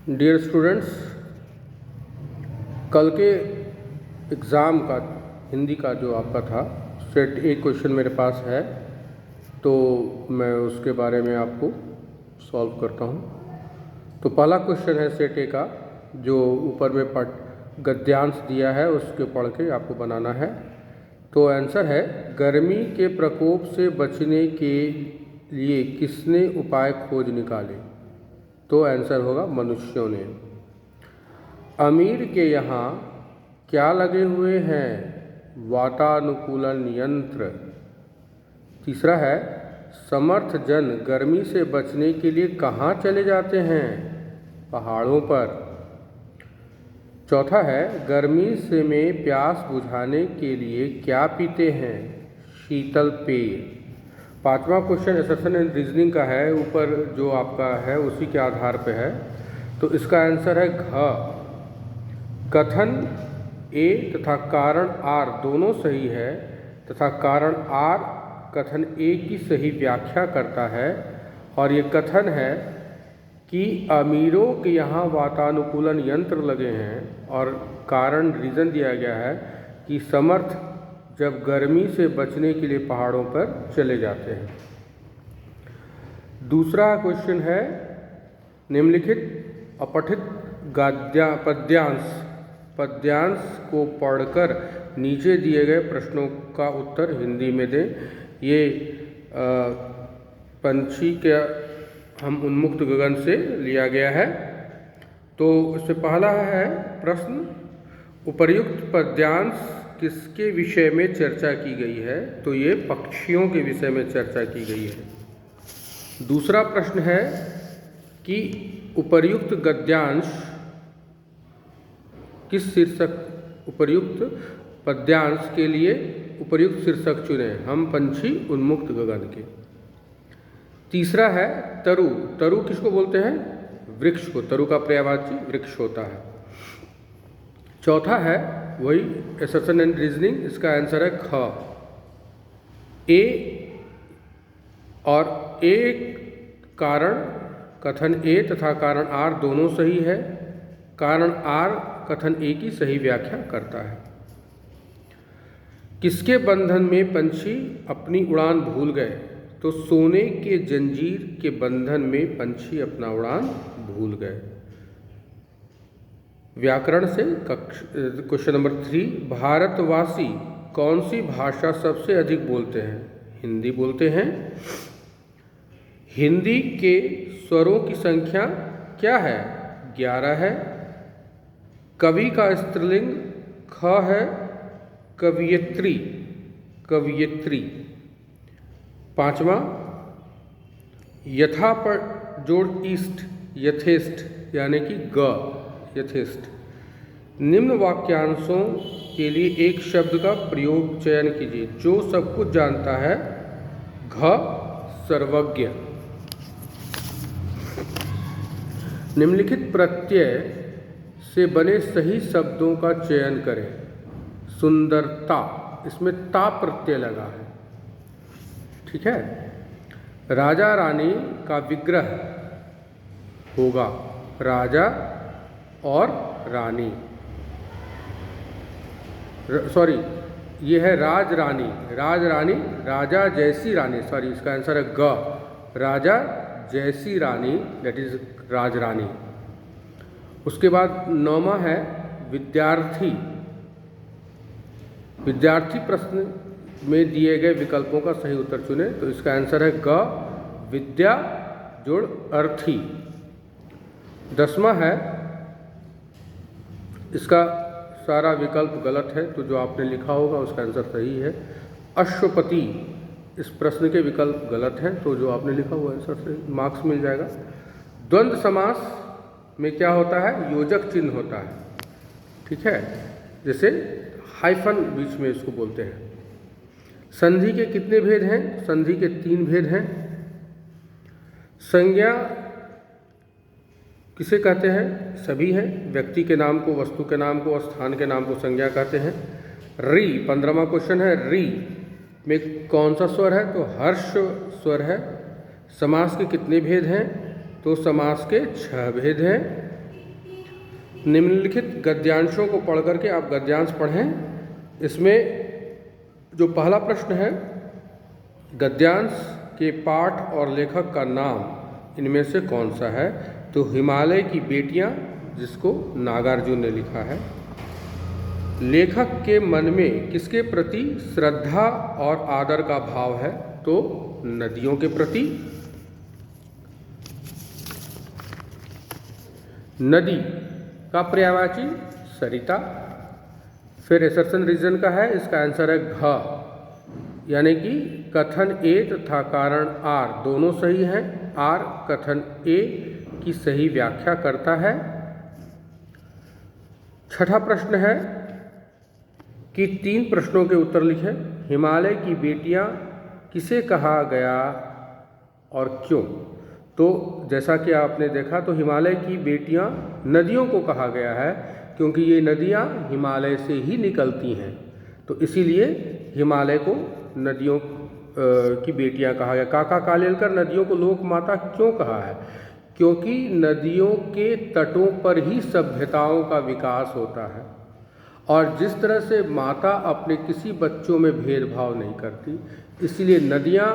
Dear students, कल के exam का हिंदी का जो आपका था सेट ए क्वेश्चन मेरे पास है, तो मैं उसके बारे में आपको सॉल्व करता हूँ। तो पहला क्वेश्चन है सेट ए का, जो ऊपर में गद्यांश दिया है उसके पढ़ के आपको बनाना है। तो आंसर है, गर्मी के प्रकोप से बचने के लिए किसने उपाय खोज निकाले? तो आंसर होगा मनुष्यों ने। अमीर के यहाँ क्या लगे हुए हैं? वातानुकूलन यंत्र। तीसरा है, समर्थ जन गर्मी से बचने के लिए कहाँ चले जाते हैं? पहाड़ों पर। चौथा है, गर्मी से में प्यास बुझाने के लिए क्या पीते हैं? शीतल पेय। पांचवा क्वेश्चन असर्शन एंड रीजनिंग का है, ऊपर जो आपका है उसी के आधार पे है। तो इसका आंसर है घ। कथन ए तथा कारण आर दोनों सही है, तथा कारण आर कथन ए की सही व्याख्या करता है। और ये कथन है कि अमीरों के यहाँ वातानुकूलन यंत्र लगे हैं, और कारण रीज़न दिया गया है कि समर्थ जब गर्मी से बचने के लिए पहाड़ों पर चले जाते हैं। दूसरा क्वेश्चन है, निम्नलिखित अपठित पद्यांश को पढ़कर नीचे दिए गए प्रश्नों का उत्तर हिंदी में दें। ये पंछी के हम उन्मुक्त गगन से लिया गया है। तो इससे पहला है प्रश्न, उपर्युक्त पद्यांश किसके विषय में चर्चा की गई है? तो ये पक्षियों के विषय में चर्चा की गई है। दूसरा प्रश्न है कि उपर्युक्त गद्यांश किस शीर्षक, उपर्युक्त पद्यांश के लिए उपर्युक्त शीर्षक चुने? हम पंछी उन्मुक्त गगन के। तीसरा है तरु। तरु किसको बोलते हैं? वृक्ष को। तरु का पर्यायवाची वृक्ष होता है। चौथा है वही असर्शन एंड रीजनिंग, इसका आंसर है ख। ए और ए कारण कथन ए तथा कारण आर दोनों सही है। कारण आर कथन ए की सही व्याख्या करता है। किसके बंधन में पंछी अपनी उड़ान भूल गए? तो सोने के जंजीर के बंधन में पंछी अपना उड़ान भूल गए। व्याकरण से क्वेश्चन नंबर 3, भारतवासी कौन सी भाषा सबसे अधिक बोलते हैं? हिंदी बोलते हैं। हिंदी के स्वरों की संख्या क्या है? 11 है। कवि का स्त्रीलिंग ख है। कवियत्री, कवियत्री। पांचवा, यथा पर जोड़ ईस्ट, यथेष्ट यानी कि ग, यथेष्ट। निम्न वाक्यांशों के लिए एक शब्द का प्रयोग चयन कीजिए। जो सब कुछ जानता है, घ, सर्वज्ञ। निम्नलिखित प्रत्यय से बने सही शब्दों का चयन करें। सुंदरता, इसमें ता प्रत्यय लगा है, ठीक है। राजा रानी का विग्रह होगा राजा और रानी, सॉरी ये है राज रानी, राज रानी, राजा जैसी रानी, सॉरी इसका आंसर है ग, राजा जैसी रानी, दैट इज राज रानी। उसके बाद 9वां है विद्यार्थी। विद्यार्थी प्रश्न में दिए गए विकल्पों का सही उत्तर चुने। तो इसका आंसर है ग, विद्या जोड़ अर्थी। 10वां है, इसका सारा विकल्प गलत है, तो जो आपने लिखा होगा उसका आंसर सही है। अश्वपति, इस प्रश्न के विकल्प गलत हैं, तो जो आपने लिखा हुआ आंसर सही, मार्क्स मिल जाएगा। द्वंद्व समास में क्या होता है? योजक चिन्ह होता है, ठीक है, जैसे हाइफन बीच में इसको बोलते हैं। संधि के कितने भेद हैं? संधि के 3 भेद हैं। संज्ञा किसे कहते हैं? सभी हैं, व्यक्ति के नाम को, वस्तु के नाम को, स्थान के नाम को संज्ञा कहते हैं। री, 15वां क्वेश्चन है, री में कौन सा स्वर है? तो हर्ष स्वर है। समास के कितने भेद हैं? तो समास के 6 भेद हैं। निम्नलिखित गद्यांशों को पढ़ करके आप गद्यांश पढ़ें। इसमें जो पहला प्रश्न है, गद्यांश के पाठ और लेखक का नाम इनमें से कौन सा है? तो हिमालय की बेटियां, जिसको नागार्जुन ने लिखा है। लेखक के मन में किसके प्रति श्रद्धा और आदर का भाव है? तो नदियों के प्रति। नदी का पर्यायवाची सरिता। फिर एसर्शन रीजन का है, इसका आंसर है घ, यानी कि कथन ए तथा कारण आर दोनों सही हैं। आर कथन ए की सही व्याख्या करता है। छठा प्रश्न है कि 3 प्रश्नों के उत्तर लिखें। हिमालय की बेटियां किसे कहा गया और क्यों? तो जैसा कि आपने देखा, तो हिमालय की बेटियां नदियों को कहा गया है क्योंकि ये नदियां हिमालय से ही निकलती हैं, तो इसीलिए हिमालय को नदियों की बेटियां कहा गया। काका कालेलकर नदियों को लोक माता क्यों कहा है? क्योंकि नदियों के तटों पर ही सभ्यताओं का विकास होता है, और जिस तरह से माता अपने किसी बच्चों में भेदभाव नहीं करती, इसलिए नदियाँ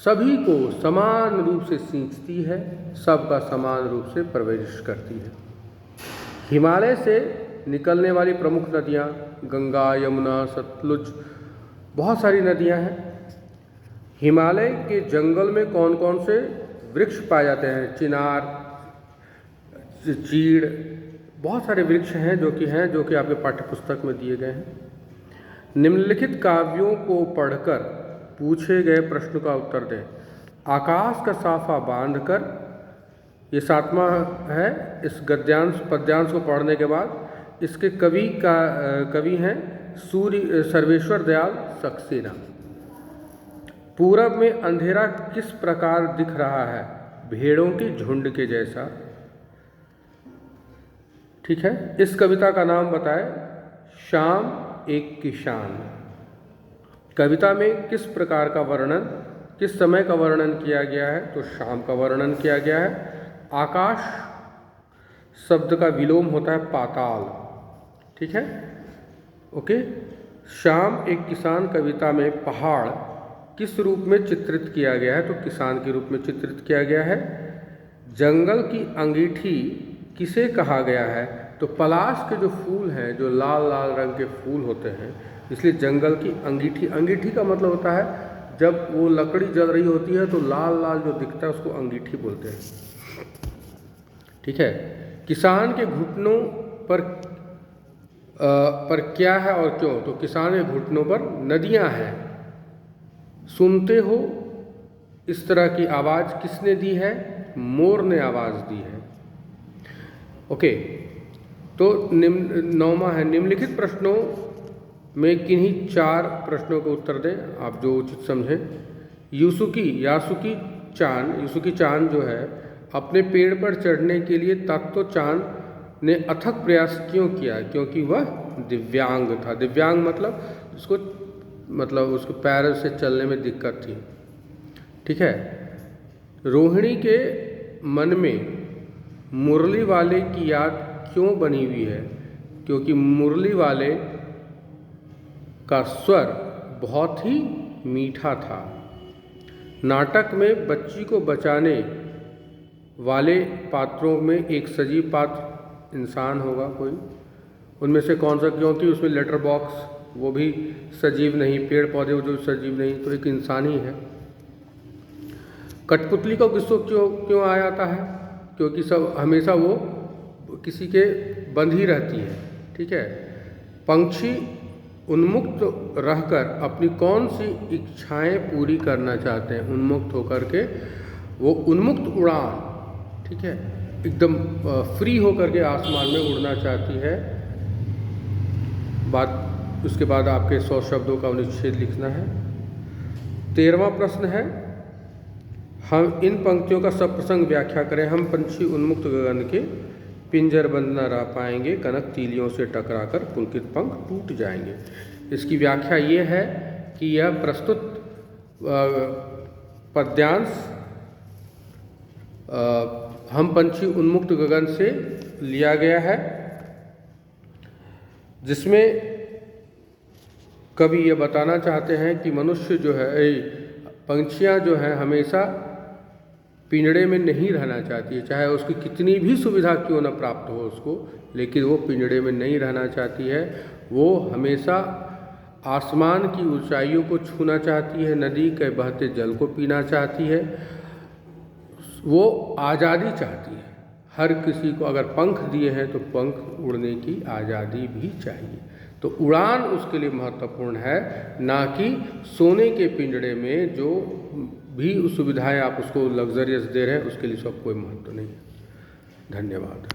सभी को समान रूप से सींचती है, सबका समान रूप से परवरिश करती है। हिमालय से निकलने वाली प्रमुख नदियाँ गंगा, यमुना, सतलुज, बहुत सारी नदियाँ हैं। हिमालय के जंगल में कौन कौन से वृक्ष पाए जाते हैं? चिनार, चीड़, बहुत सारे वृक्ष हैं जो कि आपके पाठ्यपुस्तक में दिए गए हैं। निम्नलिखित काव्यों को पढ़कर पूछे गए प्रश्न का उत्तर दें। आकाश का साफा बांधकर, ये 7वां है। इस गद्यांश पद्यांश को पढ़ने के बाद इसके कवि हैं सूर्य सर्वेश्वर दयाल सक्सेना। पूरब में अंधेरा किस प्रकार दिख रहा है? भेड़ों के झुंड के जैसा। ठीक है, इस कविता का नाम बताएं। शाम एक किसान। कविता में किस प्रकार का वर्णन, किस समय का वर्णन किया गया है? तो शाम का वर्णन किया गया है। आकाश शब्द का विलोम होता है पाताल। ठीक है, ओके। शाम एक किसान कविता में पहाड़ किस रूप में चित्रित किया गया है? तो किसान के रूप में चित्रित किया गया है। जंगल की अंगीठी किसे कहा गया है? तो पलाश के जो फूल हैं, जो लाल लाल रंग के फूल होते हैं, इसलिए जंगल की अंगीठी। अंगीठी का मतलब होता है जब वो लकड़ी जल रही होती है तो लाल लाल जो दिखता है उसको अंगीठी बोलते हैं। ठीक है, किसान के घुटनों पर क्या है और क्यों? तो किसान के घुटनों पर नदियां हैं। सुनते हो इस तरह की आवाज़ किसने दी है? मोर ने आवाज़ दी है। ओके, तो 9वां है, निम्नलिखित प्रश्नों में किन्हीं 4 प्रश्नों के उत्तर दें, आप जो उचित समझें। यासुकी चान जो है, अपने पेड़ पर चढ़ने के लिए तात्तो चान ने अथक प्रयास क्यों किया? क्योंकि वह दिव्यांग था। दिव्यांग मतलब उसको पैर से चलने में दिक्कत थी। ठीक है, रोहिणी के मन में मुरली वाले की याद क्यों बनी हुई है? क्योंकि मुरली वाले का स्वर बहुत ही मीठा था। नाटक में बच्ची को बचाने वाले पात्रों में एक सजीव पात्र इंसान होगा कोई, उनमें से कौन सा? क्योंकि उसमें लेटर बॉक्स वो भी सजीव नहीं, पेड़ पौधे जो सजीव नहीं, तो एक इंसान ही है। कठपुतली का गुस्सा क्यों आ जाता है? क्योंकि सब हमेशा वो किसी के बंध ही रहती है। ठीक है, पंछी उन्मुक्त रहकर अपनी कौन सी इच्छाएं पूरी करना चाहते हैं? उन्मुक्त होकर के वो उन्मुक्त उड़ान, ठीक है, एकदम फ्री होकर के आसमान में उड़ना चाहती है। उसके बाद आपके 100 शब्दों का अनुच्छेद लिखना है। 13वां प्रश्न है, हम इन पंक्तियों का सप्रसंग व्याख्या करें। हम पंछी उन्मुक्त गगन के पिंजर बंद न रह पाएंगे, कनक तीलियों से टकराकर पुलकित पंख टूट जाएंगे। इसकी व्याख्या ये है कि यह प्रस्तुत पद्यांश हम पंछी उन्मुक्त गगन से लिया गया है, जिसमें कवि ये बताना चाहते हैं कि मनुष्य जो है, पंछियाँ जो हैं हमेशा पिंजड़े में नहीं रहना चाहती है, चाहे उसकी कितनी भी सुविधा क्यों न प्राप्त हो उसको, लेकिन वो पिंजड़े में नहीं रहना चाहती है। वो हमेशा आसमान की ऊंचाइयों को छूना चाहती है, नदी के बहते जल को पीना चाहती है, वो आज़ादी चाहती है। हर किसी को अगर पंख दिए हैं तो पंख उड़ने की आज़ादी भी चाहिए। तो उड़ान उसके लिए महत्वपूर्ण है, ना कि सोने के पिंजड़े में जो भी सुविधाएं आप उसको लग्जरियस दे रहे हैं उसके लिए सब कोई महत्व नहीं है। धन्यवाद।